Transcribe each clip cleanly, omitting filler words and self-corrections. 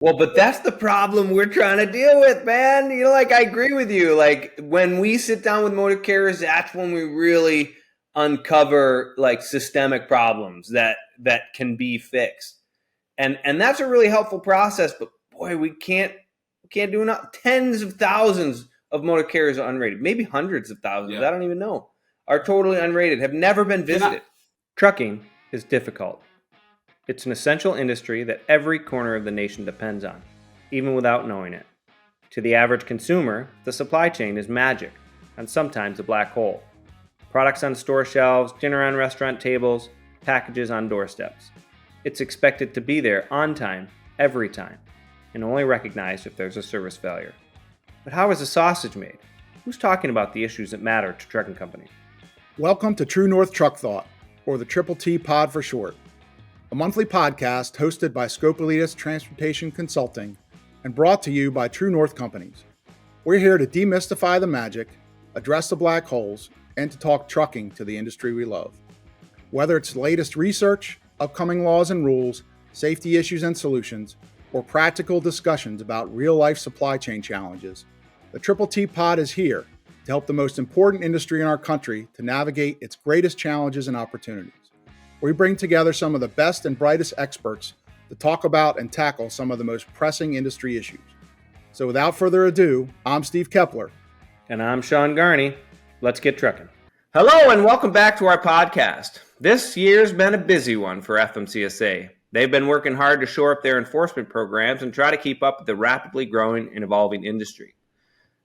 Well, but that's the problem we're trying to deal with, man. I agree with you. Like when we sit down with motor carriers, that's when we really uncover like systemic problems that can be fixed. And that's a really helpful process, but boy, we can't do enough. Tens of thousands of motor carriers are unrated, maybe hundreds of thousands. Yeah. I don't even know. Are totally unrated, have never been visited. Trucking is difficult. It's an essential industry that every corner of the nation depends on, even without knowing it. To the average consumer, the supply chain is magic, and sometimes a black hole. Products on store shelves, dinner on restaurant tables, packages on doorsteps. It's expected to be there on time, every time, and only recognized if there's a service failure. But how is a sausage made? Who's talking about the issues that matter to trucking companies? Welcome to True North Truck Thought, or the TTT Pod for short. A monthly podcast hosted by Scopelitas Transportation Consulting and brought to you by True North Companies. We're here to demystify the magic, address the black holes, and to talk trucking to the industry we love. Whether it's latest research, upcoming laws and rules, safety issues and solutions, or practical discussions about real-life supply chain challenges, the TTT Pod is here to help the most important industry in our country to navigate its greatest challenges and opportunities. We bring together some of the best and brightest experts to talk about and tackle some of the most pressing industry issues. So without further ado, I'm Steve Kepler. And I'm Sean Garney. Let's get trucking. Hello and welcome back to our podcast. This year's been a busy one for FMCSA. They've been working hard to shore up their enforcement programs and try to keep up with the rapidly growing and evolving industry.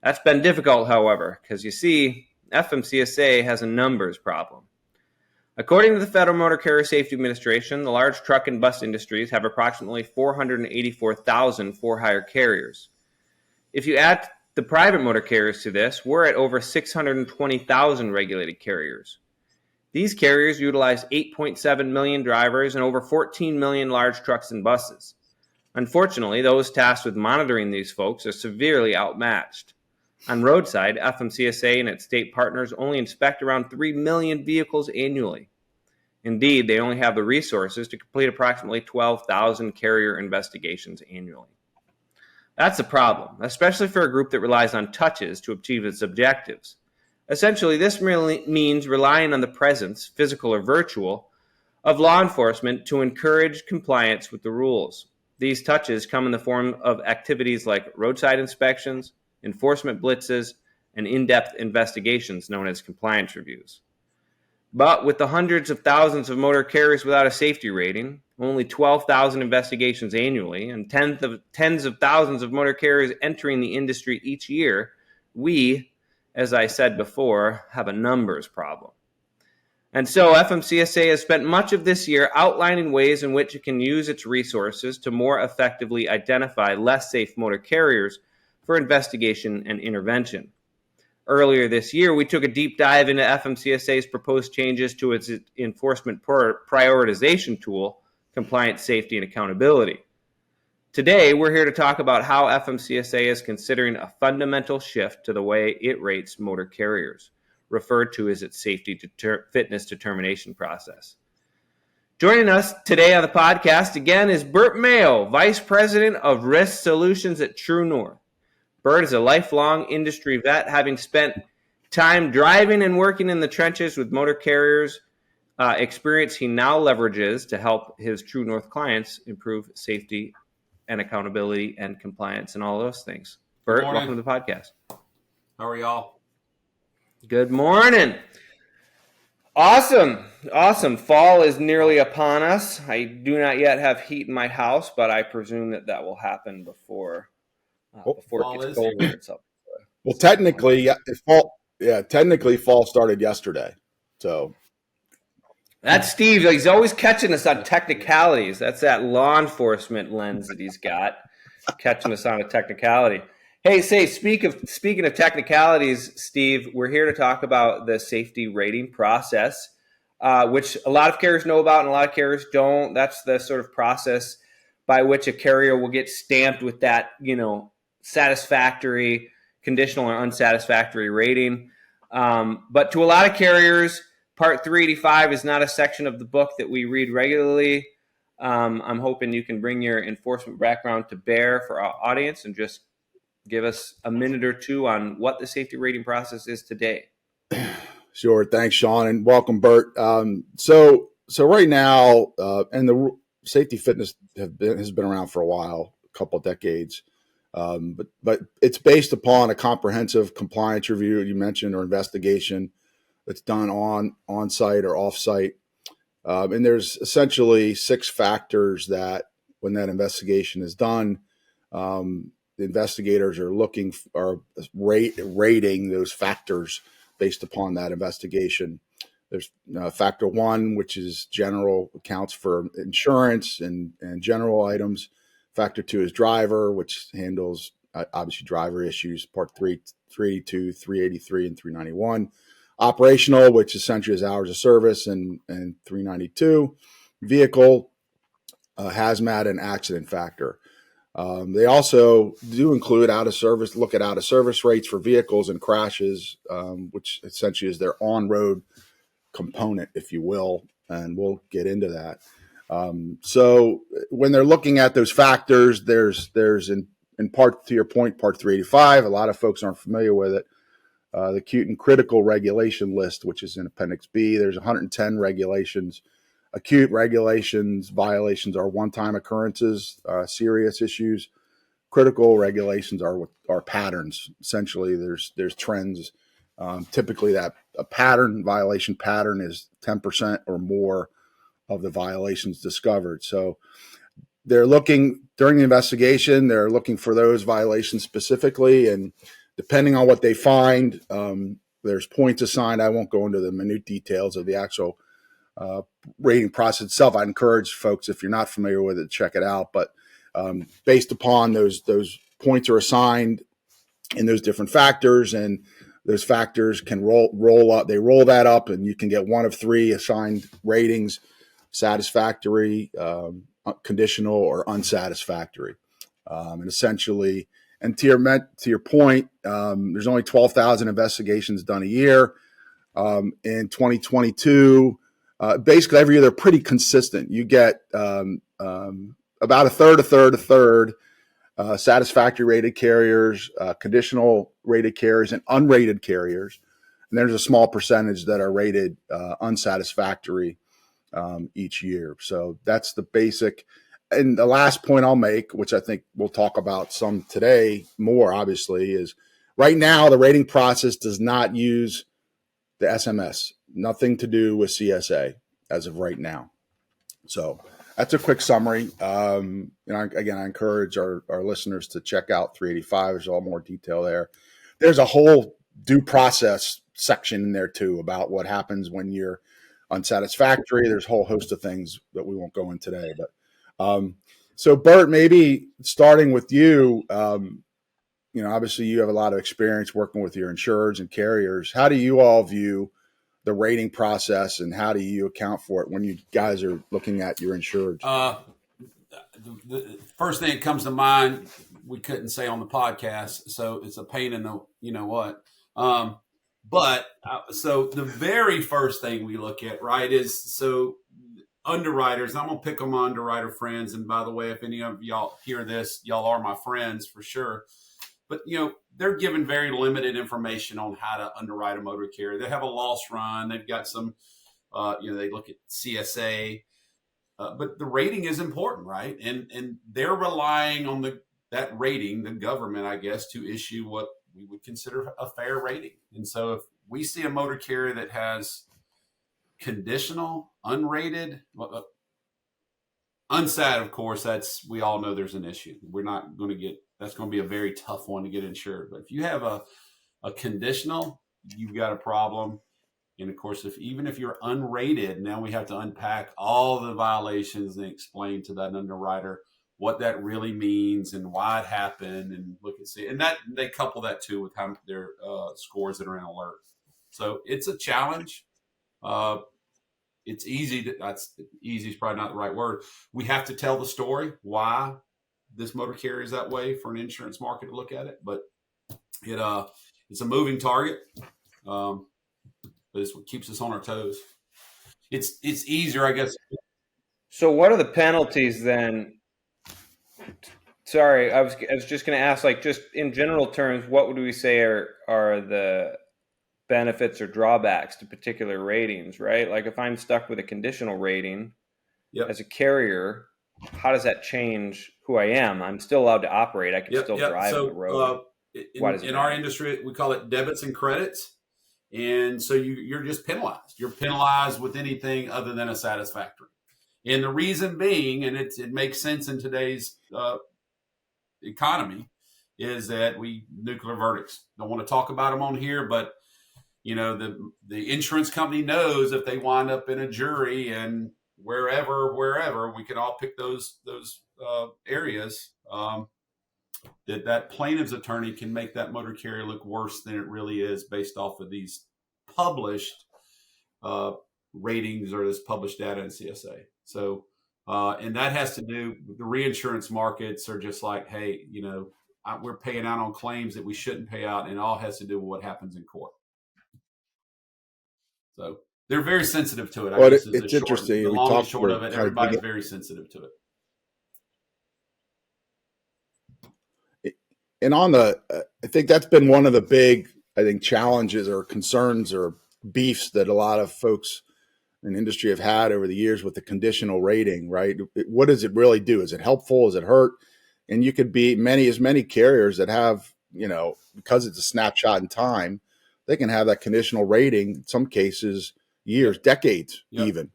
That's been difficult, however, because you see, FMCSA has a numbers problem. According to the Federal Motor Carrier Safety Administration, the large truck and bus industries have approximately 484,000 for-hire carriers. If you add the private motor carriers to this, we're at over 620,000 regulated carriers. These carriers utilize 8.7 million drivers and over 14 million large trucks and buses. Unfortunately, those tasked with monitoring these folks are severely outmatched. On roadside, FMCSA and its state partners only inspect around 3 million vehicles annually. Indeed, they only have the resources to complete approximately 12,000 carrier investigations annually. That's a problem, especially for a group that relies on touches to achieve its objectives. Essentially, this really means relying on the presence, physical or virtual, of law enforcement to encourage compliance with the rules. These touches come in the form of activities like roadside inspections, enforcement blitzes, and in-depth investigations known as compliance reviews. But with the hundreds of thousands of motor carriers without a safety rating, only 12,000 investigations annually, and tens of thousands of motor carriers entering the industry each year, we, as I said before, have a numbers problem. And so FMCSA has spent much of this year outlining ways in which it can use its resources to more effectively identify less safe motor carriers for investigation and intervention. Earlier this year, we took a deep dive into FMCSA's proposed changes to its enforcement prioritization tool, Compliance, Safety, and Accountability. Today, we're here to talk about how FMCSA is considering a fundamental shift to the way it rates motor carriers, referred to as its safety fitness determination process. Joining us today on the podcast again is Bert Mayo, Vice President of Risk Solutions at True North. Bert is a lifelong industry vet, having spent time driving and working in the trenches with motor carriers, experience he now leverages to help his True North clients improve safety and accountability and compliance and all those things. Bert, welcome to the podcast. How are y'all? Good morning. Awesome. Fall is nearly upon us. I do not yet have heat in my house, but I presume that will happen before it gets cold itself. Well, technically, fall started yesterday. So that's Steve. He's always catching us on technicalities. That's that law enforcement lens that he's got, catching us on a technicality. Hey, speaking of technicalities, Steve, we're here to talk about the safety rating process, which a lot of carriers know about and a lot of carriers don't. That's the sort of process by which a carrier will get stamped with that, satisfactory, conditional, or unsatisfactory rating. But to a lot of carriers, Part 385 is not a section of the book that we read regularly. I'm hoping you can bring your enforcement background to bear for our audience and just give us a minute or two on what the safety rating process is today. Sure. Thanks, Sean, and welcome, Bert. So right now, and the safety fitness has been around for a while, a couple of decades, but it's based upon a comprehensive compliance review you mentioned or investigation that's done on site or off site, and there's essentially 6 factors that when that investigation is done, the investigators are rating those factors based upon that investigation. There's factor 1, which is general, accounts for insurance and general items. Factor 2 is driver, which handles obviously driver issues. Part 382, 383, and 391. Operational, which essentially is hours of service, and 392. Vehicle, hazmat, and accident factor. They also do include look at out of service rates for vehicles and crashes, which essentially is their on-road component, if you will, and we'll get into that. So when they're looking at those factors, there's in part, to your point, part 385, a lot of folks aren't familiar with it. The acute and critical regulation list, which is in Appendix B, there's 110 regulations. Acute regulations violations are one-time occurrences, serious issues. Critical regulations are patterns. Essentially, there's trends. Typically, that a violation pattern is 10% or more of the violations discovered. So they're looking during the investigation. They're looking for those violations specifically, and depending on what they find, there's points assigned. I won't go into the minute details of the actual rating process itself. I encourage folks, if you're not familiar with it, to check it out. But based upon those points are assigned in those different factors, and those factors can roll up. They roll that up, and you can get one of 3 assigned ratings: satisfactory, conditional, or unsatisfactory. And essentially, and to your point, there's only 12,000 investigations done a year. In 2022. Basically, every year they're pretty consistent. You get about a third, satisfactory rated carriers, conditional rated carriers, and unrated carriers. And there's a small percentage that are rated unsatisfactory each year. So that's the basic. And the last point I'll make, which I think we'll talk about some today more, obviously, is right now the rating process does not use the SMS. Nothing to do with CSA as of right now. So that's a quick summary. I encourage our listeners to check out 385. There's a lot more detail there. There's a whole due process section in there too about what happens when you're unsatisfactory. There's a whole host of things that we won't go in today. But so Bert, maybe starting with you, obviously you have a lot of experience working with your insurers and carriers. How do you all view the rating process, and how do you account for it when you guys are looking at your insureds? The first thing that comes to mind, we couldn't say on the podcast, so it's a pain in the what. So the very first thing we look at, right, is underwriters. I'm gonna pick on my underwriter friends, and by the way, if any of y'all hear this, y'all are my friends for sure. But, they're given very limited information on how to underwrite a motor carrier. They have a loss run. They've got some, they look at CSA. But the rating is important, right? And they're relying on that rating, the government, I guess, to issue what we would consider a fair rating. And so if we see a motor carrier that has conditional, unrated, unsat, of course, we all know there's an issue. We're not going to get. That's going to be a very tough one to get insured. But if you have a conditional, you've got a problem. And of course, even if you're unrated, now we have to unpack all the violations and explain to that underwriter what that really means and why it happened, and look and see. And that they couple that too with how their scores that are in alert. So it's a challenge. It's easy. Easy is probably not the right word. We have to tell the story why this motor carrier is that way for an insurance market to look at it, but it's a moving target. But it's what keeps us on our toes. It's easier, I guess. So what are the penalties then? Sorry, I was just going to ask, like, just in general terms, what would we say are the benefits or drawbacks to particular ratings, right? Like if I'm stuck with a conditional rating Yep. as a carrier, how does that change who I am? I'm still allowed to operate. I can Yep. still Yep. drive on the road. Why does it In our matter? industry, we call it debits and credits. And so you're just penalized. You're penalized with anything other than a satisfactory. And the reason being, and it makes sense in today's economy, is that nuclear verdicts. Don't want to talk about them on here, but the insurance company knows if they wind up in a jury and wherever we can all pick those areas, that plaintiff's attorney can make that motor carrier look worse than it really is based off of these published ratings or this published data in CSA. So, and that has to do with the reinsurance markets are just like, hey, we're paying out on claims that we shouldn't pay out, and it all has to do with what happens in court. So they're very sensitive to it. Well, it's interesting. The long and short of it, everybody's very sensitive to it. And I think that's been one of the big, challenges or concerns or beefs that a lot of folks in industry have had over the years with the conditional rating, right? What does it really do? Is it helpful? Is it hurt? And you could be many carriers that have, because it's a snapshot in time, they can have that conditional rating, in some cases, years, decades, even.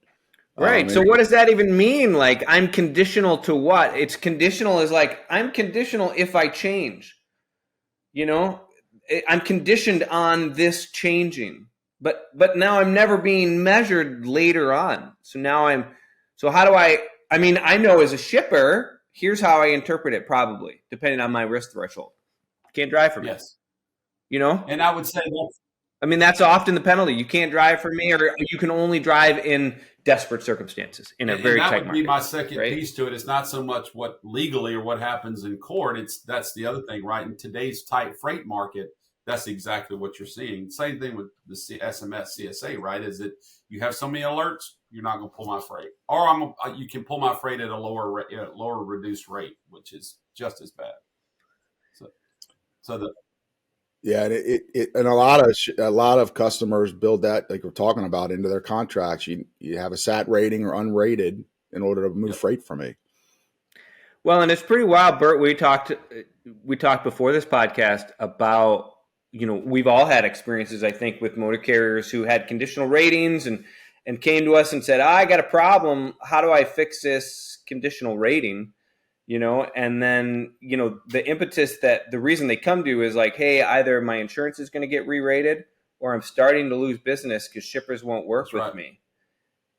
Right. So what does that even mean? Like, I'm conditional to what? It's conditional is like, I'm conditional if I change. I'm conditioned on this changing. But now I'm never being measured later on. So how do I know as a shipper, here's how I interpret it probably, depending on my risk threshold. Can't drive for me. Yes. And I would say that's often the penalty. You can't drive for me, or you can only drive in desperate circumstances in a very tight market. That would be my second piece to it. It's not so much what legally or what happens in court. That's the other thing, right? In today's tight freight market, that's exactly what you're seeing. Same thing with the FMCSA, right? Is that you have so many alerts, you're not going to pull my freight, or you can pull my freight at a lower reduced rate, which is just as bad. Yeah, and a lot of customers build that, like we're talking about, into their contracts. You have a SAT rating or unrated in order to move freight from me. Well, and it's pretty wild, Bert. We talked before this podcast about, we've all had experiences, I think, with motor carriers who had conditional ratings and came to us and said, I got a problem. How do I fix this conditional rating? And then, the impetus that the reason they come to is like, hey, either my insurance is going to get re-rated or I'm starting to lose business because shippers won't work with me.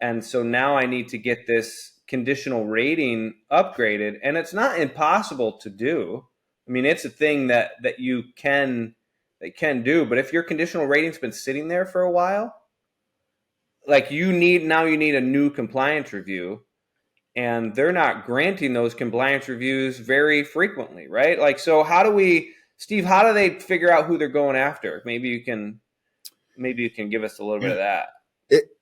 And so now I need to get this conditional rating upgraded. And it's not impossible to do. I mean, it's a thing that you can do. But if your conditional rating's been sitting there for a while, like you need a new compliance review. And they're not granting those compliance reviews very frequently, right? Like, so Steve, how do they figure out who they're going after? Maybe you can give us a little bit of that.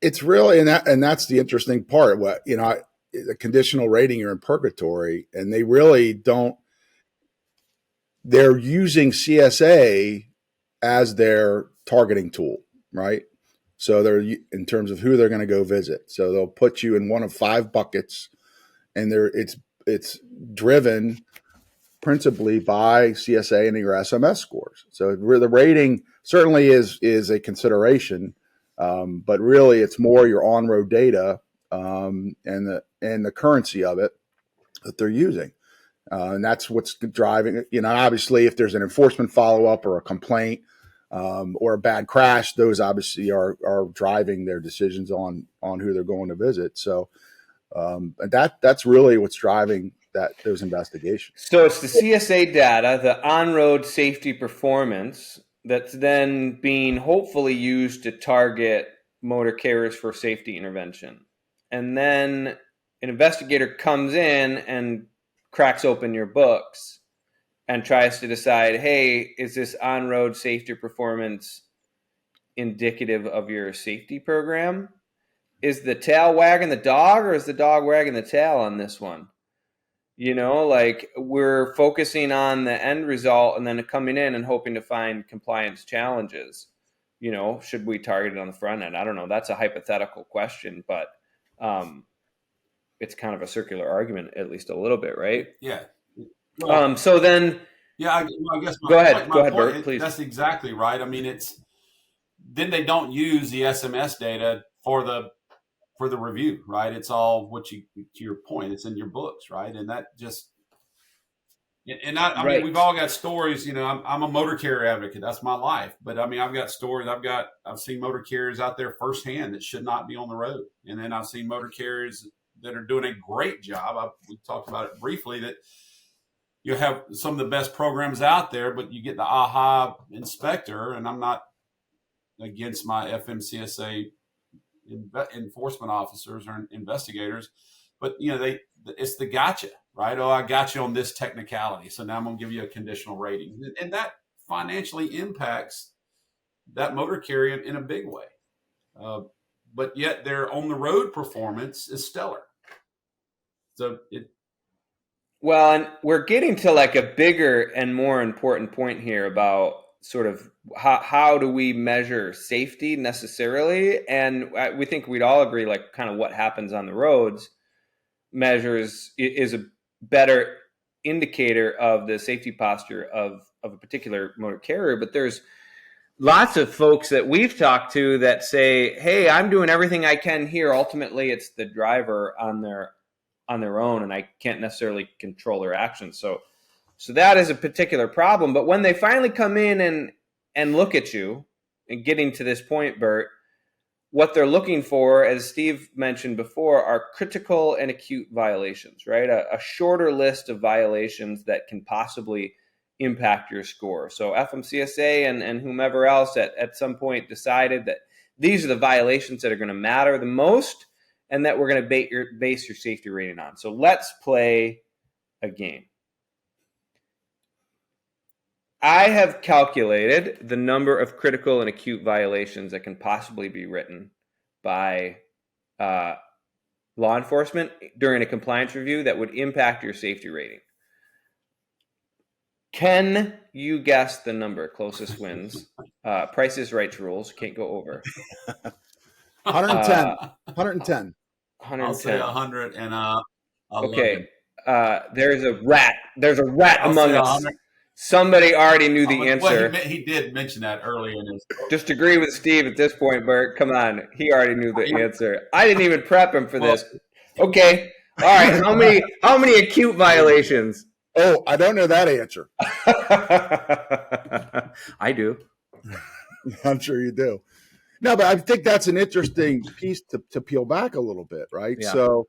It's really, and that's the interesting part. What, the conditional rating, you're in purgatory, and they really don't, they're using CSA as their targeting tool, right? So they're, in terms of who they're going to go visit. So they'll put you in one of 5 buckets, and it's driven principally by CSA and your SMS scores. So the rating certainly is a consideration, but really it's more your on-road data and the currency of it that they're using. And that's what's driving it. Obviously, if there's an enforcement follow-up or a complaint or a bad crash, those obviously are driving their decisions on who they're going to visit. So that's really what's driving those investigations. So it's the CSA data, the on-road safety performance, that's then being hopefully used to target motor carriers for safety intervention. And then an investigator comes in and cracks open your books and tries to decide, hey, is this on-road safety performance indicative of your safety program? is the tail wagging the dog, or is the dog wagging the tail on this one? Like we're focusing on the end result and then coming in and hoping to find compliance challenges. Should we target it on the front end? I don't know. That's a hypothetical question, but it's kind of a circular argument, at least a little bit, right? Yeah. Well, so then, yeah, I guess. Go ahead, Bert, please. That's exactly right. I mean, then they don't use the SMS data for the review, right? It's all to your point, it's in your books, right? And that just, I mean, we've all got stories, I'm a motor carrier advocate. That's my life. But I mean, I've got stories. I've seen motor carriers out there firsthand that should not be on the road. And then I've seen motor carriers that are doing a great job. We talked about it briefly, that you have some of the best programs out there, but you get the AHA inspector, and I'm not against my FMCSA enforcement officers or investigators, but it's the gotcha, right? Oh, I got you on this technicality, so now I'm going to give you a conditional rating, and that financially impacts that motor carrier in a big way. But yet their on the road performance is stellar. Well, and we're getting to like a bigger and more important point here about sort of how do we measure safety necessarily? And we think we'd all agree, like, kind of what happens on the roads is a better indicator of the safety posture of a particular motor carrier. But there's lots of folks that we've talked to that say, hey, I'm doing everything I can here. Ultimately, it's the driver on their own, and I can't necessarily control their actions. So that is a particular problem. But when they finally come in and look at you, and getting to this point, Bert, what they're looking for, as Steve mentioned before, are critical and acute violations, right? A shorter list of violations that can possibly impact your score. So FMCSA and whomever else at some point decided that these are the violations that are going to matter the most, and that we're going to base your safety rating on. So let's play a game. I have calculated the number of critical and acute violations that can possibly be written by law enforcement during a compliance review that would impact your safety rating. Can you guess the number? Closest wins. Price is Right rules. Can't go over. 110. 110. 110. I'll say 100 and okay. There's a rat. There's a rat among us. Somebody already knew the answer. Well, he did mention that earlier in his book. Just agree with Steve at this point, Bert. Come on. He already knew the answer. I didn't even prep him for this. Okay. All right. How many acute violations? Oh, I don't know that answer. I do. I'm sure you do. No, but I think that's an interesting piece to peel back a little bit, right? Yeah. So,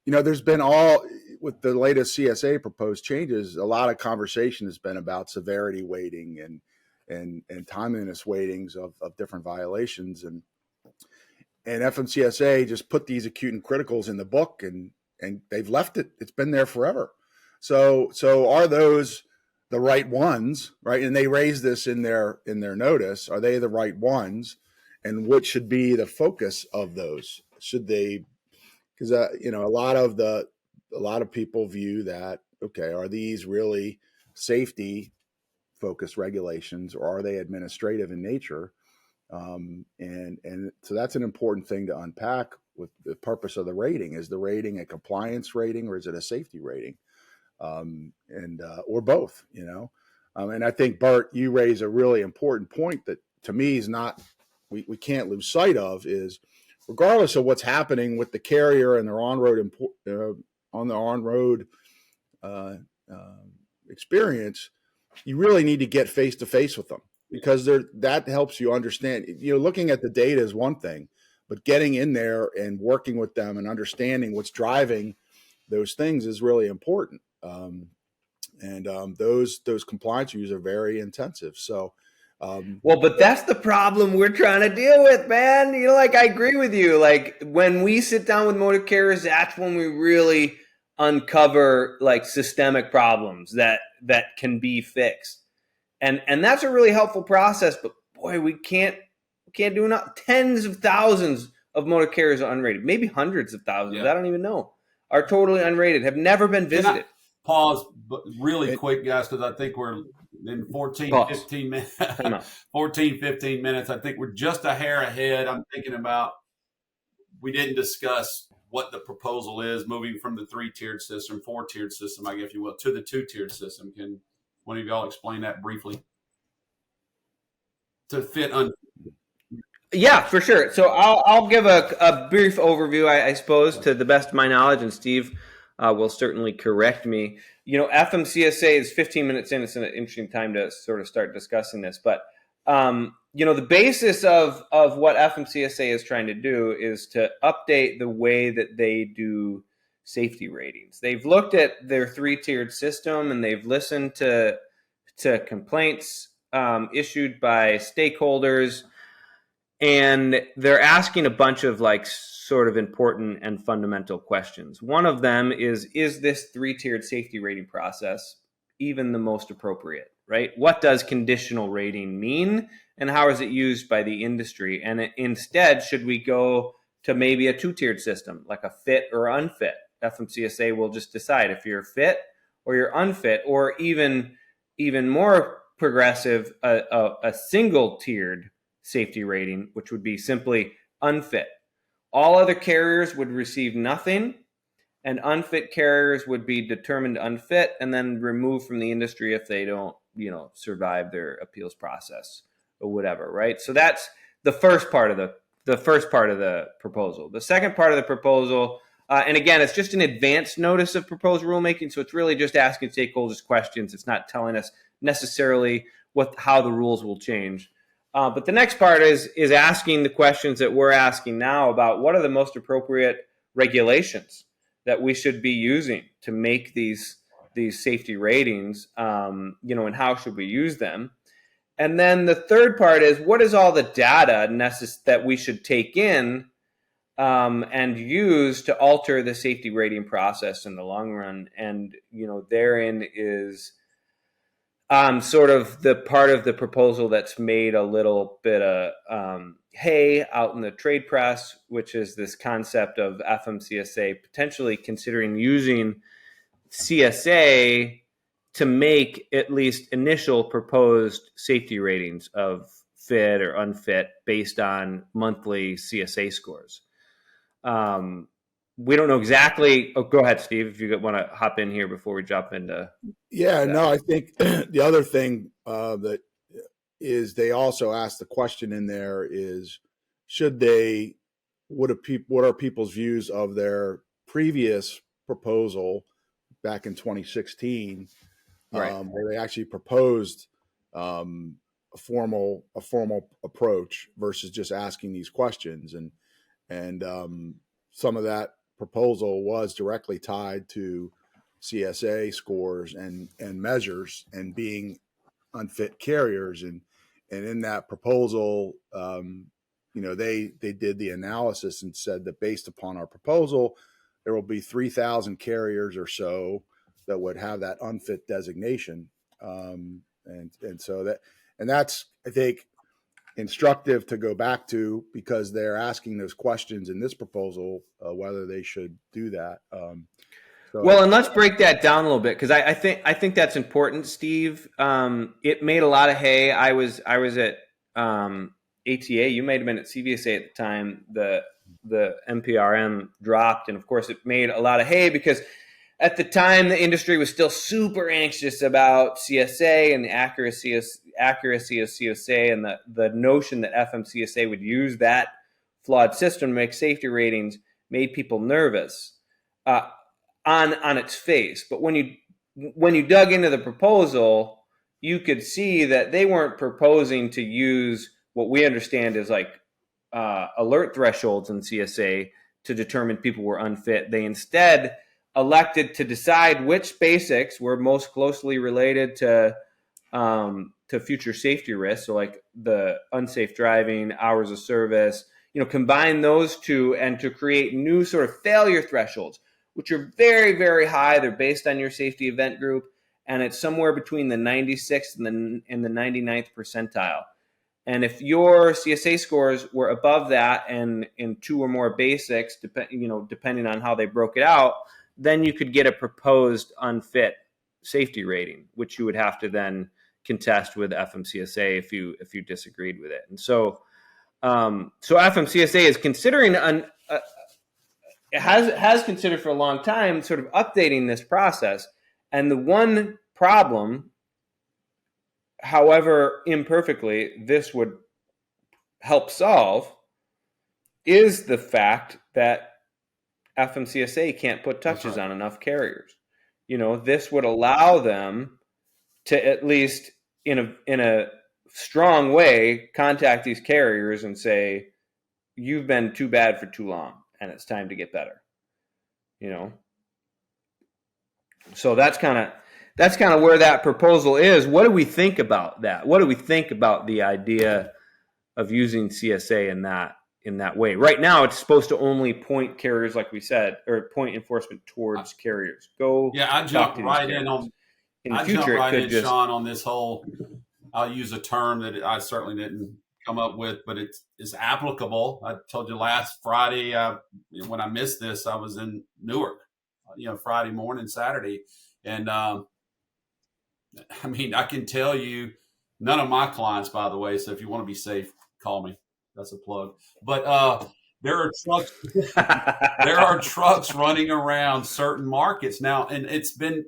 there's been with the latest CSA proposed changes, a lot of conversation has been about severity weighting and timeliness weightings of different violations. And FMCSA just put these acute and criticals in the book and they've left it. It's been there forever. So are those the right ones, right? And they raised this in their notice. Are they the right ones? And what should be the focus of those? Should they, because a lot of people view that, okay, are these really safety focused regulations or are they administrative in nature? And so that's an important thing to unpack with the purpose of the rating. Is the rating a compliance rating or is it a safety rating? Or both, and I think, Bert, you raise a really important point that to me is not, we can't lose sight of, is regardless of what's happening with the carrier and their on-road experience, you really need to get face-to-face with them because that helps you understand. Looking at the data is one thing, but getting in there and working with them and understanding what's driving those things is really important. Those compliance reviews are very intensive. So, well, but that's the problem we're trying to deal with, man. I agree with you. Like when we sit down with motor carriers, that's when we really uncover like systemic problems that can be fixed. And that's a really helpful process, but boy, we can't do enough. Tens of thousands of motor carriers are unrated. Maybe hundreds of thousands. Yeah. I don't even know. Are totally unrated, have never been visited. Pause really quick, guys, because I think we're in 15 minutes. 15 minutes. I think we're just a hair ahead. I'm thinking about, we didn't discuss what the proposal is, moving from the 3-tiered system, 4-tiered system, I guess you will, to the 2-tiered system. Can one of y'all explain that briefly? To fit Yeah, for sure. So I'll give a brief overview, I suppose, to the best of my knowledge, and Steve will certainly correct me. FMCSA is 15 minutes in. It's an interesting time to sort of start discussing this. But, the basis of what FMCSA is trying to do is to update the way that they do safety ratings. They've looked at their 3-tiered system, and they've listened to complaints issued by stakeholders. And they're asking a bunch of sort of important and fundamental questions. One of them is this 3-tiered safety rating process even the most appropriate, right? What does conditional rating mean, and how is it used by the industry? And instead, should we go to maybe a 2-tiered system, like a fit or unfit? FMCSA will just decide if you're fit or you're unfit, or even more progressive, a single-tiered safety rating, which would be simply unfit. All other carriers would receive nothing, and unfit carriers would be determined unfit and then removed from the industry if they don't, survive their appeals process or whatever, right? So that's the first part of the proposal. The second part of the proposal, and again, it's just an advance notice of proposed rulemaking, so it's really just asking stakeholders questions. It's not telling us necessarily how the rules will change. But the next part is asking the questions that we're asking now about what are the most appropriate regulations that we should be using to make these safety ratings, and how should we use them? And then the third part is what is all the data that we should take in and use to alter the safety rating process in the long run? And, therein is sort of the part of the proposal that's made a little bit of hay out in the trade press, which is this concept of FMCSA potentially considering using CSA to make at least initial proposed safety ratings of fit or unfit based on monthly CSA scores. We don't know exactly. Oh, go ahead, Steve, if you want to hop in here before we jump into. Yeah, no, I think the other thing that is they also asked the question in there is, what are people's views of their previous proposal back in 2016, Right. where they actually proposed a formal approach versus just asking these questions, and some of that proposal was directly tied to CSA scores and measures and being unfit carriers. And in that proposal, they did the analysis and said that based upon our proposal, there will be 3,000 carriers or so that would have that unfit designation. That's, I think, instructive to go back to, because they're asking those questions in this proposal, whether they should do that. Well, and let's break that down a little bit, because I think that's important, Steve. It made a lot of hay. I was at ATA. You might have been at CVSA at the time. The NPRM dropped, and of course, it made a lot of hay because at the time the industry was still super anxious about CSA and the accuracy of CSA, and the notion that FMCSA would use that flawed system to make safety ratings made people nervous on its face. But when you dug into the proposal, you could see that they weren't proposing to use what we understand as alert thresholds in CSA to determine people were unfit. They instead elected to decide which basics were most closely related to future safety risks, so like the unsafe driving, hours of service, combine those two and to create new sort of failure thresholds, which are very, very high. They're based on your safety event group, and it's somewhere between the 96th and the 99th percentile. And if your CSA scores were above that and in 2 or more basics, depending on how they broke it out, then you could get a proposed unfit safety rating, which you would have to then contest with FMCSA if you disagreed with it. And so FMCSA is considering has considered for a long time sort of updating this process. And the one problem, however imperfectly, this would help solve is the fact that FMCSA can't put touches on enough carriers. This would allow them to at least in a strong way contact these carriers and say, you've been too bad for too long and it's time to get better. So that's kind of where that proposal is. What do we think about that? What do we think about the idea of using CSA in that way? Right now, it's supposed to only point carriers, like we said, or point enforcement towards carriers. I jumped right in on. In the future, Sean, on this whole. I'll use a term that I certainly didn't come up with, but it's applicable. I told you last Friday when I missed this, I was in Newark. Friday morning, Saturday, and I can tell you, none of my clients, by the way. So if you want to be safe, call me. That's a plug. But there are trucks. There are trucks running around certain markets now, and it's been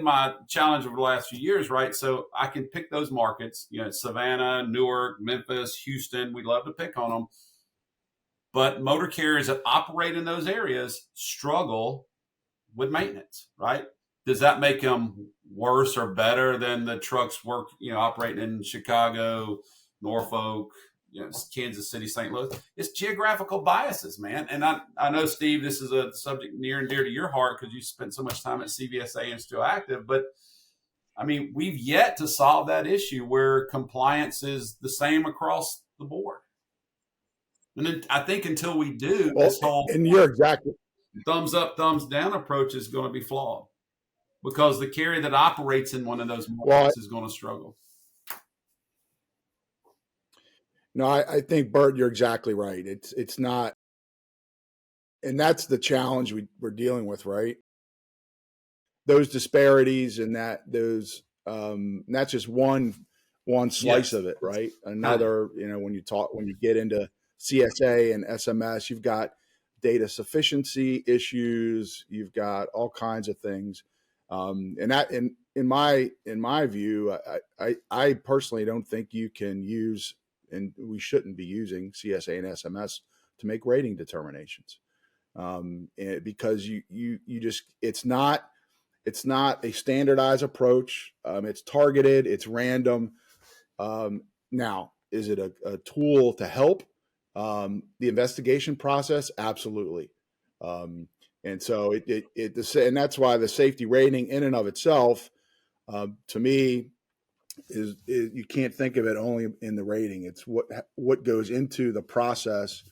my challenge over the last few years, right? So I can pick those markets. Savannah, Newark, Memphis, Houston. We'd love to pick on them, but motor carriers that operate in those areas struggle with maintenance, right? Does that make them worse or better than the trucks operating in Chicago, Norfolk, Kansas City, St. Louis? It's geographical biases, man. And I know, Steve, this is a subject near and dear to your heart because you spent so much time at CVSA and still active. But we've yet to solve that issue where compliance is the same across the board. And then I think until we do, this whole and you're exactly thumbs up, thumbs down approach is going to be flawed because the carrier that operates in one of those markets is going to struggle. No, I think, Bert, you're exactly right. It's not, and that's the challenge we're dealing with, right? Those disparities and that's just one slice of it, right? Another, when you get into CSA and SMS, you've got data sufficiency issues, you've got all kinds of things, and that in my view, I personally don't think you can use, and we shouldn't be using CSA and SMS to make rating determinations, because it's not a standardized approach. It's targeted, it's random. Now, is it a tool to help the investigation process? Absolutely. And so and that's why the safety rating in and of itself, to me, is you can't think of it only in the rating. It's what goes into the process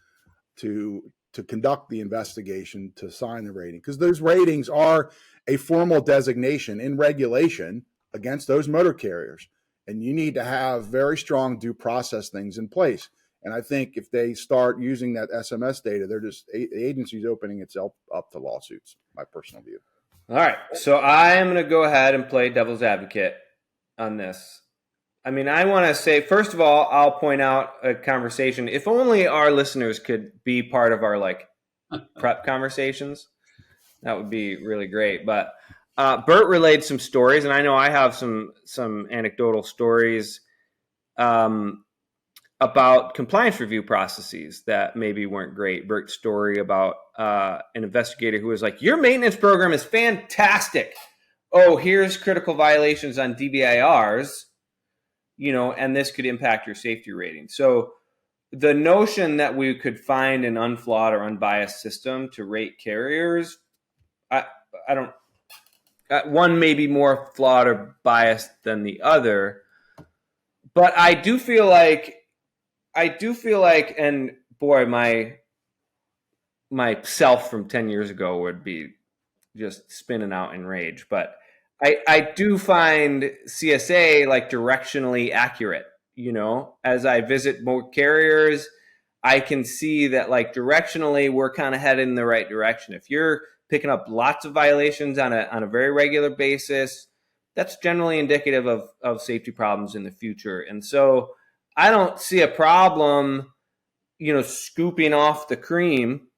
to conduct the investigation, to sign the rating, because those ratings are a formal designation in regulation against those motor carriers, and you need to have very strong due process things in place. And I think if they start using that SMS data, the agency's opening itself up to lawsuits, my personal view. All right. So I am going to go ahead and play devil's advocate on this. I want to say, first of all, I'll point out a conversation. If only our listeners could be part of our prep conversations, that would be really great. But Bert relayed some stories, and I know I have some anecdotal stories about compliance review processes that maybe weren't great. Bert's story about an investigator who was like, your maintenance program is fantastic. Oh, here's critical violations on DBIRs, and this could impact your safety rating. So the notion that we could find an unflawed or unbiased system to rate carriers, I don't, one may be more flawed or biased than the other, but I do feel like, and boy, my self from 10 years ago would be just spinning out in rage. But I do find CSA directionally accurate. as I visit more carriers, I can see that like directionally we're kind of headed in the right direction. If you're picking up lots of violations on a very regular basis, that's generally indicative of safety problems in the future. And so I don't see a problem, scooping off the cream.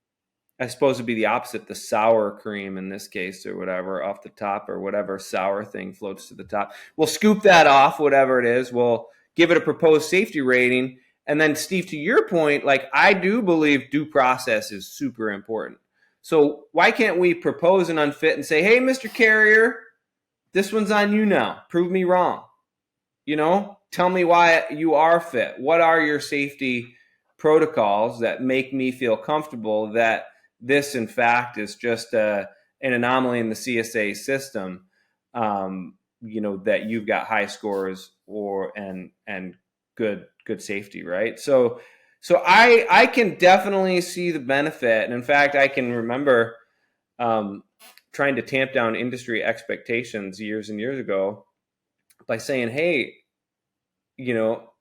I suppose it'd be the opposite, the sour cream in this case, or whatever, off the top, or whatever sour thing floats to the top. We'll scoop that off, whatever it is. We'll give it a proposed safety rating. And then, Steve, to your point, like, I do believe due process is super important. So why can't we propose an unfit and say, hey, Mr. Carrier, this one's on you now. Prove me wrong. Tell me why you are fit. What are your safety protocols that make me feel comfortable that this, in fact, is just an anomaly in the CSA system, that you've got high scores and good safety, right? So I can definitely see the benefit. And in fact, I can remember trying to tamp down industry expectations years and years ago by saying, hey,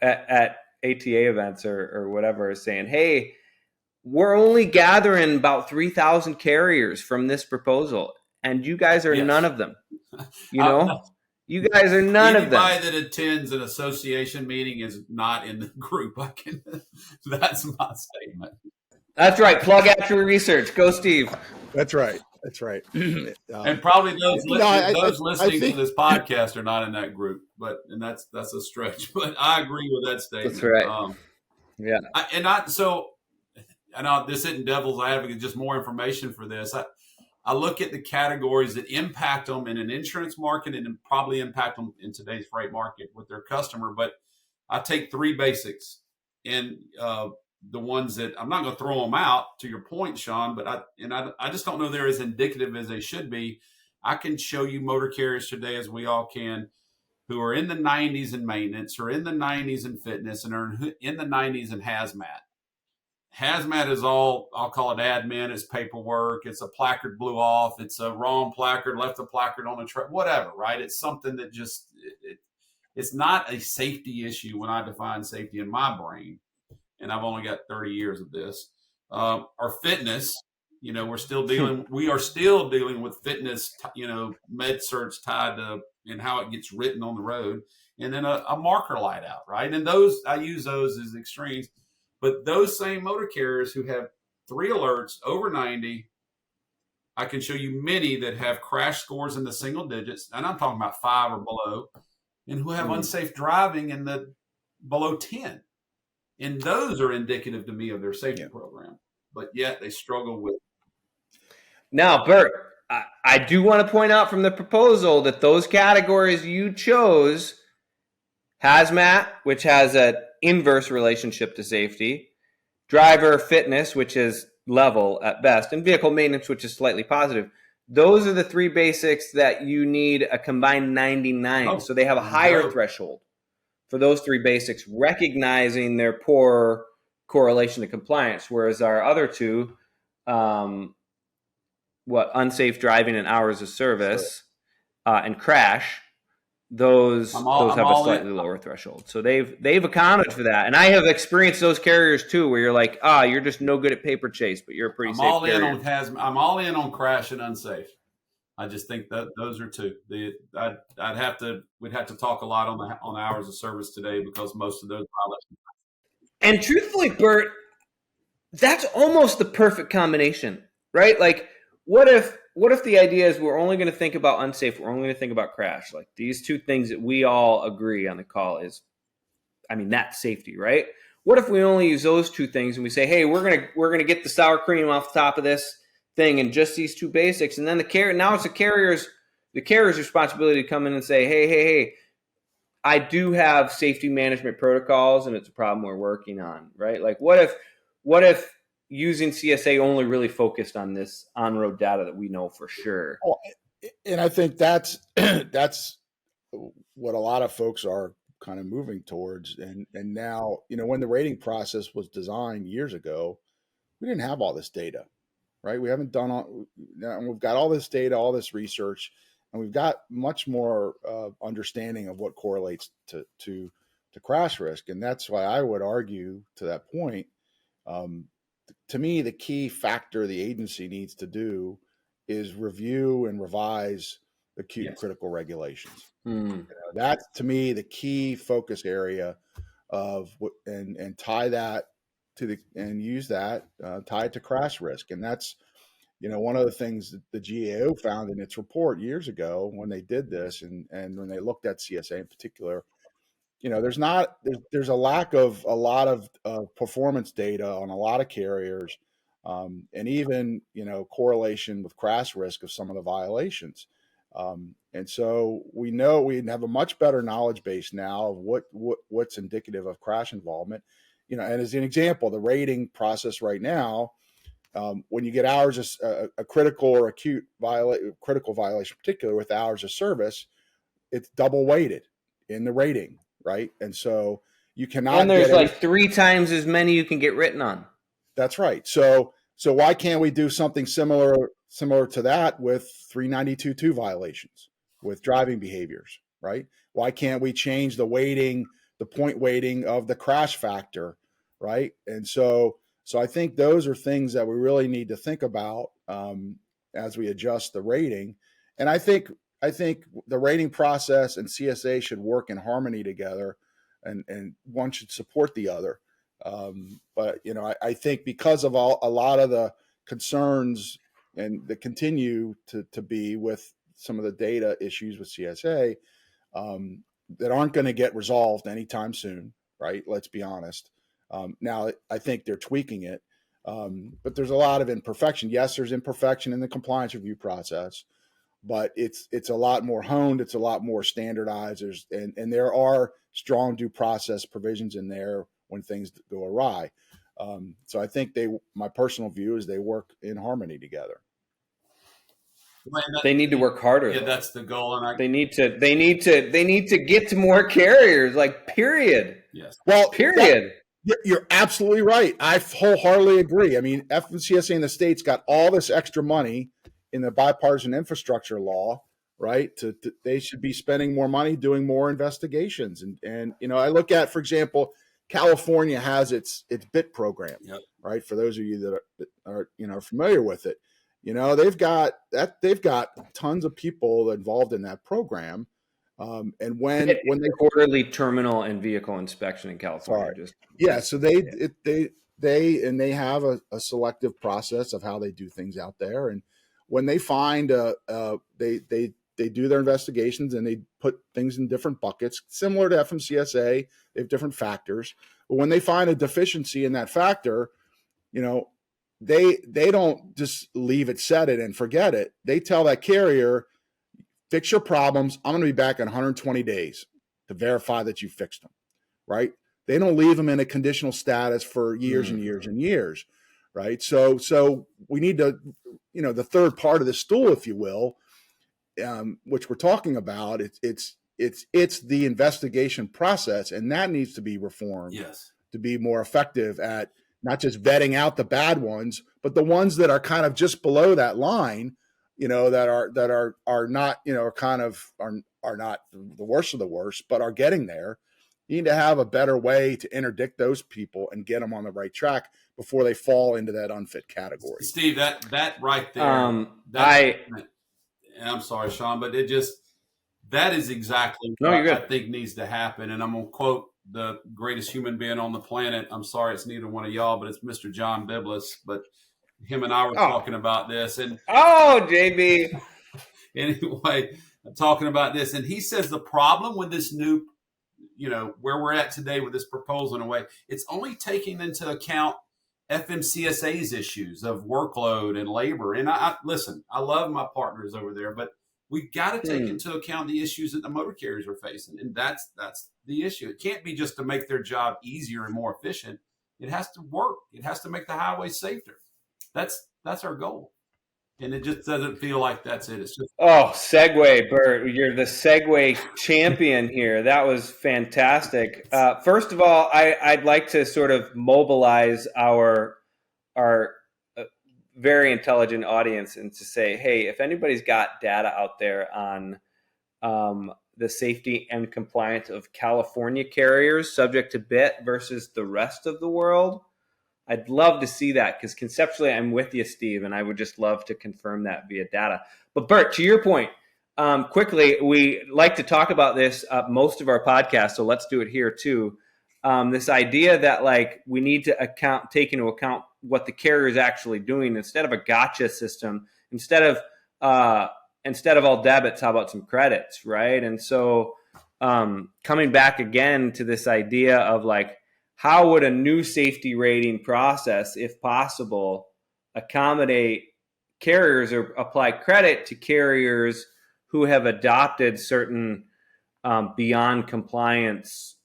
at ATA events or whatever, saying, hey, we're only gathering about 3,000 carriers from this proposal, and you guys are none of them. You guys are none of them. Anybody that attends an association meeting is not in the group. That's my statement. That's right. Plug actual research. Go, Steve. That's right. And probably those listening to this podcast are not in that group, and that's a stretch. But I agree with that statement. That's right. I know this isn't devil's advocate, just more information for this. I look at the categories that impact them in an insurance market and probably impact them in today's freight market with their customer. But I take three basics, and the ones that I'm not going to throw them out to your point, Sean, but I just don't know they're as indicative as they should be. I can show you motor carriers today, as we all can, who are in the 90s in maintenance, or in the 90s in fitness, and are in the 90s in hazmat. Hazmat is all, I'll call it admin, it's paperwork, it's a placard blew off, it's a wrong placard, left a placard on a truck, whatever, right? It's something that just, it's not a safety issue when I define safety in my brain, and I've only got 30 years of this. Our fitness, we are still dealing with fitness, med certs tied to, and how it gets written on the road, and then a marker light out, right? And I use those as extremes. But those same motor carriers who have 3 alerts over 90, I can show you many that have crash scores in the single digits, and I'm talking about 5 or below, and who have unsafe driving in the below 10. And those are indicative to me of their safety program. But yet they struggle with. Now, Bert, I do want to point out from the proposal that those categories you chose, hazmat, which has an inverse relationship to safety, driver fitness, which is level at best, and vehicle maintenance, which is slightly positive. Those are the 3 basics that you need a combined 99. So they have a higher threshold for those 3 basics, recognizing their poor correlation to compliance, whereas our other 2, unsafe driving and hours of service, and crash, those have a slightly lower threshold. So they've accounted for that. And I have experienced those carriers too, where you're like, you're just no good at paper chase, but you're a pretty safe carrier. I'm all in on crash and unsafe. I just think that those are 2. We'd have to talk a lot on hours of service today, because most of those violations. And truthfully, Bert, that's almost the perfect combination, right? Like, what if the idea is we're only going to think about unsafe, we're only going to think about crash? Like, these 2 things that we all agree on the call is, that's safety, right? What if we only use those 2 things and we say, hey, we're gonna get the sour cream off the top of this thing and just these 2 basics, and then now it's the carrier's responsibility to come in and say, hey, I do have safety management protocols, and it's a problem we're working on, right? Like, what if using CSA only really focused on this on-road data that we know for sure? And I think that's what a lot of folks are kind of moving towards. And now, when the rating process was designed years ago, we didn't have all this data, right? We haven't we've got all this data, all this research, and we've got much more understanding of what correlates to crash risk. And that's why I would argue to that point. To me, the key factor the agency needs to do is review and revise acute and critical regulations. That's to me the key focus area of and tie that to and use that tied to crash risk. And that's one of the things that the GAO found in its report years ago when they did this, and when they looked at CSA in particular. There's a lack of a lot of performance data on a lot of carriers, and even correlation with crash risk of some of the violations. And so we know we have a much better knowledge base now of what's indicative of crash involvement. And as an example, the rating process right now, when you get hours of a critical or acute critical violation, particularly with hours of service, it's double weighted in the rating. Right. And so you cannot. And there's like 3 times as many you can get written on. That's right. So why can't we do something similar to that with 392.2 violations with driving behaviors? Right. Why can't we change the point weighting of the crash factor? Right. And so I think those are things that we really need to think about as we adjust the rating. And I think the rating process and CSA should work in harmony together, and one should support the other. But I think because of a lot of the concerns and that continue to be with some of the data issues with CSA that aren't going to get resolved anytime soon, right? Let's be honest. Now, I think they're tweaking it, but there's a lot of imperfection. Yes, there's imperfection in the compliance review process, but it's a lot more honed. It's a lot more standardized. And there are strong due process provisions in there when things go awry. So I think my personal view is they work in harmony together. They need to work harder. Yeah, that's the goal. And they need to get to more carriers. Like, period. Yes. Well, period. You're absolutely right. I wholeheartedly agree. I mean, FMCSA in the states got all this extra money in the bipartisan infrastructure law, right? They should be spending more money doing more investigations. And I look at, for example, California has its BIT program, right? For those of you that are familiar with it, they've got tons of people involved in that program. And when they quarterly terminal and vehicle inspection in California, so they have a selective process of how they do things out there. And when they find they do their investigations and they put things in different buckets, similar to FMCSA. They have different factors, but when they find a deficiency in that factor, they don't just leave it, set it, and forget it. They tell that carrier, fix your problems. I'm going to be back in 120 days to verify that you fixed them, right? They don't leave them in a conditional status for years and years and years, right? So we need to, the third part of the stool, if you will, which we're talking about, it's the investigation process, and that needs to be reformed to be more effective at not just vetting out the bad ones, but the ones that are kind of just below that line, that are not, are not the worst of the worst, but are getting there. You need to have a better way to interdict those people and get them on the right track before they fall into that unfit category. Steve, that right there, and I'm sorry, Sean, but that is exactly what I think needs to happen. And I'm going to quote the greatest human being on the planet. I'm sorry, it's neither one of y'all, but it's Mr. John Biblis. But him and I were talking about this. And JB. Anyway, talking about this. And he says the problem with this new, where we're at today with this proposal, in a way, it's only taking into account FMCSA's issues of workload and labor. And I listen, I love my partners over there, but we've got to take into account the issues that the motor carriers are facing. And that's the issue. It can't be just to make their job easier and more efficient. It has to work. It has to make the highway safer. That's our goal. And it just doesn't feel like that's it. It's just segue, Bert. You're the segue champion here. That was fantastic. First of all, I'd like to sort of mobilize our very intelligent audience and to say, hey, if anybody's got data out there on the safety and compliance of California carriers subject to BIT versus the rest of the world. I'd love to see that, because conceptually I'm with you, Steve, and I would just love to confirm that via data. But Bert, to your point, quickly, we like to talk about this most of our podcasts, so let's do it here too. This idea that like we need to take into account what the carrier is actually doing instead of a gotcha system, instead of all debits, how about some credits, right? And so coming back again to this idea of like, how would a new safety rating process, if possible, accommodate carriers or apply credit to carriers who have adopted certain beyond compliance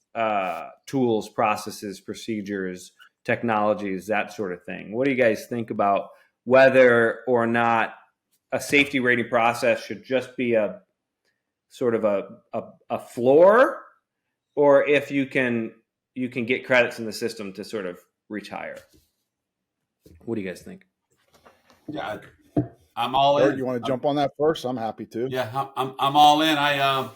tools, processes, procedures, technologies, that sort of thing? What do you guys think about whether or not a safety rating process should just be a sort of a floor, or if you can get credits in the system to sort of reach higher? What do you guys think? Yeah, I'm all Bert, in. you want to jump on that first? I'm happy to. Yeah, I'm all in. I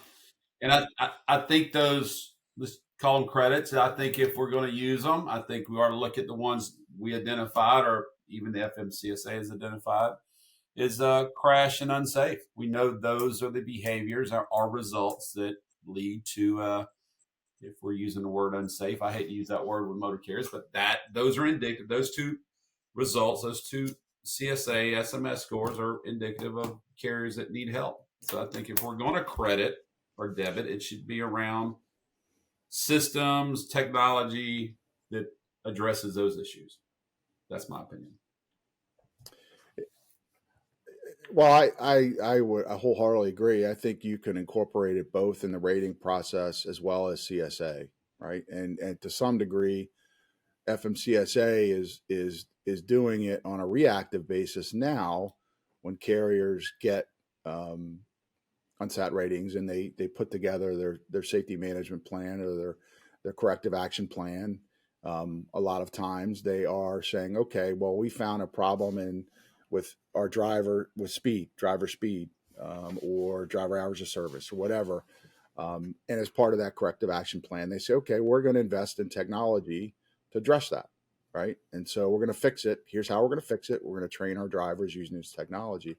think those, let's call them credits. I think if we're going to use them, I think we ought to look at the ones we identified, or even the FMCSA has identified, is crash and unsafe. We know those are the behaviors, are results that lead to, if we're using the word unsafe, I hate to use that word with motor carriers, but those are indicative. Those two results, those two CSA, SMS scores are indicative of carriers that need help. So I think if we're going to credit or debit, it should be around systems, technology that addresses those issues. That's my opinion. Well, I would wholeheartedly agree. I think you can incorporate it both in the rating process as well as CSA, right? And to some degree, FMCSA is doing it on a reactive basis now when carriers get unsat ratings and they put together their safety management plan or their corrective action plan. A lot of times they are saying, okay, well, we found a problem with our driver speed, or driver hours of service or whatever. And as part of that corrective action plan, they say, okay, we're going to invest in technology to address that, right? And so we're going to fix it. Here's how we're going to fix it. We're going to train our drivers using this technology.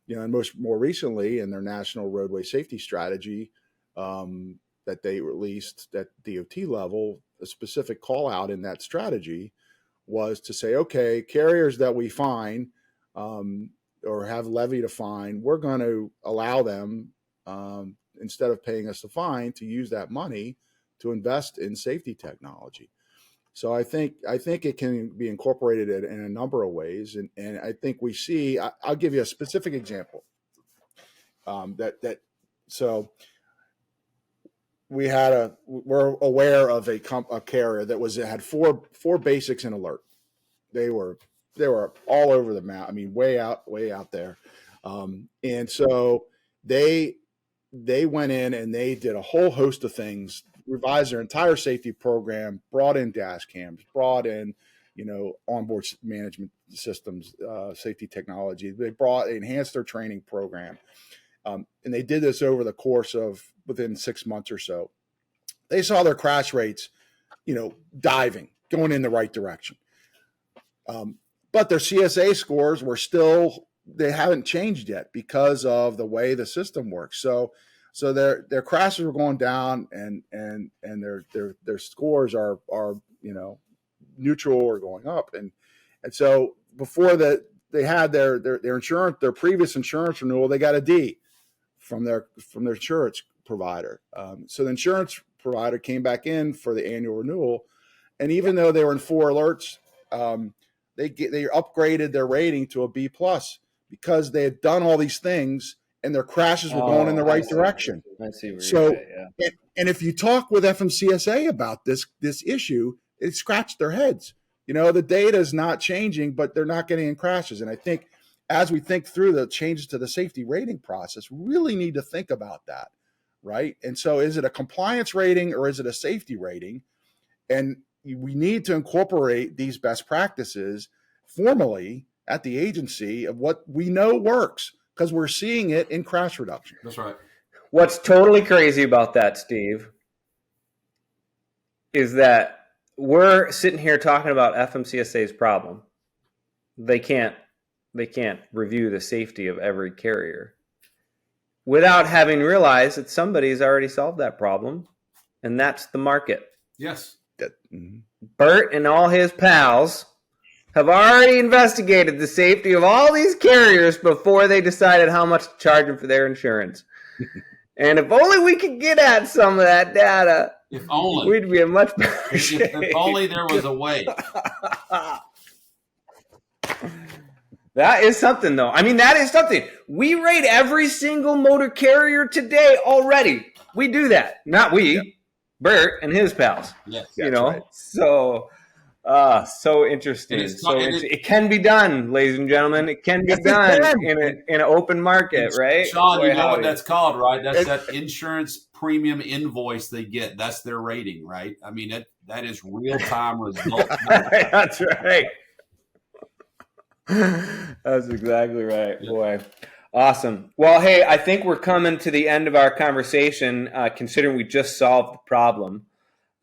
And more recently in their national roadway safety strategy that they released at DOT level, a specific call out in that strategy was to say, okay, carriers that we find or have levied a fine, we're going to allow them, instead of paying us the fine, to use that money to invest in safety technology. So I think it can be incorporated in a number of ways, and I think we see. I'll give you a specific example. So we're aware of a carrier that had four basics in alert. They were all over the map. I mean, way out there, and so they went in and they did a whole host of things. Revised their entire safety program, brought in dash cams, brought in, onboard management systems, safety technology. They enhanced their training program. And they did this over the course of within 6 months or so. They saw their crash rates, diving, going in the right direction. But their CSA scores they haven't changed yet because of the way the system works. So their crashes were going down, and their scores are neutral or going up, and so before they had their insurance, their previous insurance renewal, they got a D from their insurance provider. So the insurance provider came back in for the annual renewal, and even though they were in 4 alerts, they upgraded their rating to a B+ because they had done all these things. And their crashes were going in the right direction. I see where So, you're at, yeah. and if you talk with FMCSA about this issue, it scratched their heads. The data is not changing, but they're not getting in crashes. And I think as we think through the changes to the safety rating process, we really need to think about that, right? And so is it a compliance rating or is it a safety rating? And we need to incorporate these best practices formally at the agency of what we know works, because we're seeing it in crash reduction. That's right. What's totally crazy about that, Steve, is that we're sitting here talking about FMCSA's problem. They can't review the safety of every carrier without having realized that somebody's already solved that problem, and that's the market. Yes. Bert and all his pals have already investigated the safety of all these carriers before they decided how much to charge them for their insurance. And if only we could get at some of that data, if only we'd be in much better shape. If only there was a way. That is something, though. I mean, that is something. We rate every single motor carrier today already. We do that. Not we, yeah. Bert and his pals. Yes, you know. Right. So interesting. It can be done, ladies and gentlemen. It can be done in an open market, right? Sean, you know what that's called, right? That's that insurance premium invoice they get. That's their rating, right? I mean, that is real-time results. That's right. That's exactly right. Yeah. Boy. Awesome. Well, hey, I think we're coming to the end of our conversation, considering we just solved the problem.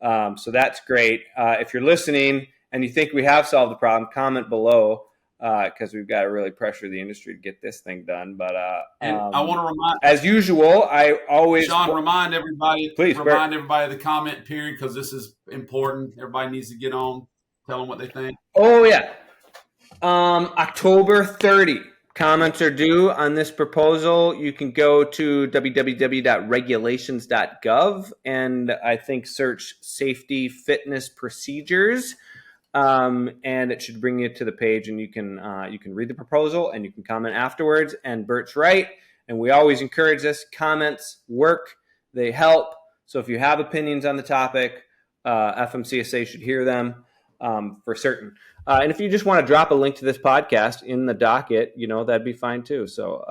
So that's great. If you're listening and you think we have solved the problem, comment below, because we've got to really pressure the industry to get this thing done. But and I want to remind, as usual, I always remind everybody. Please remind everybody of the comment period, because this is important. Everybody needs to get on, tell them what they think. Oh yeah. October 30. Comments are due on this proposal. You can go to www.regulations.gov and I think search safety fitness procedures, and it should bring you to the page, and you can read the proposal and you can comment afterwards. And Bert's right, and we always encourage this. Comments work; they help. So if you have opinions on the topic, FMCSA should hear them for certain. And if you just want to drop a link to this podcast in the docket, that'd be fine too. So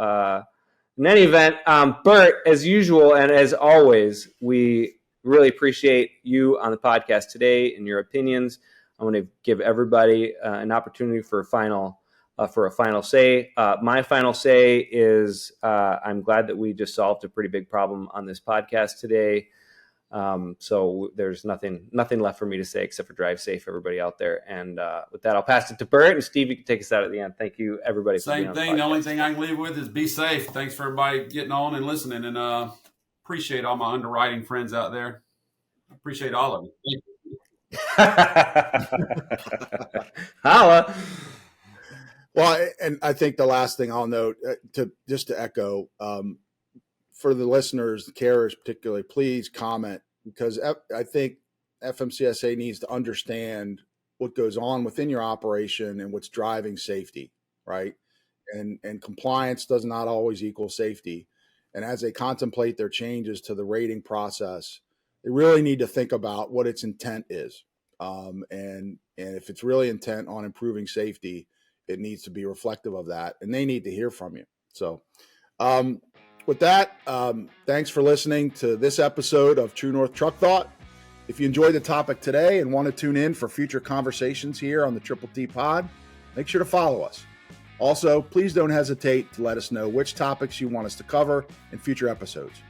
in any event, Bert, as usual and as always, we really appreciate you on the podcast today and your opinions. I want to give everybody an opportunity for a final say. My final say is I'm glad that we just solved a pretty big problem on this podcast today. So there's nothing left for me to say except for drive safe, everybody out there. And with that, I'll pass it to Bert, and Steve, you can take us out at the end. Thank you, everybody. Same thing. The only thing I can leave with is be safe. Thanks for everybody getting on and listening, and appreciate all my underwriting friends out there. Appreciate all of you. Holla. Well, and I think the last thing I'll note to echo, for the listeners, the carriers particularly, please comment, because I think FMCSA needs to understand what goes on within your operation and what's driving safety, right? And compliance does not always equal safety. And as they contemplate their changes to the rating process, they really need to think about what its intent is. And if it's really intent on improving safety, it needs to be reflective of that, and they need to hear from you. So, with that, thanks for listening to this episode of True North Truck Thought. If you enjoyed the topic today and want to tune in for future conversations here on the Triple T Pod, make sure to follow us. Also, please don't hesitate to let us know which topics you want us to cover in future episodes.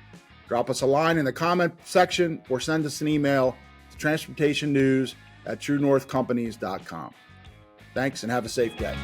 Drop us a line in the comment section or send us an email to transportationnews@truenorthcompanies.com. Thanks, and have a safe day.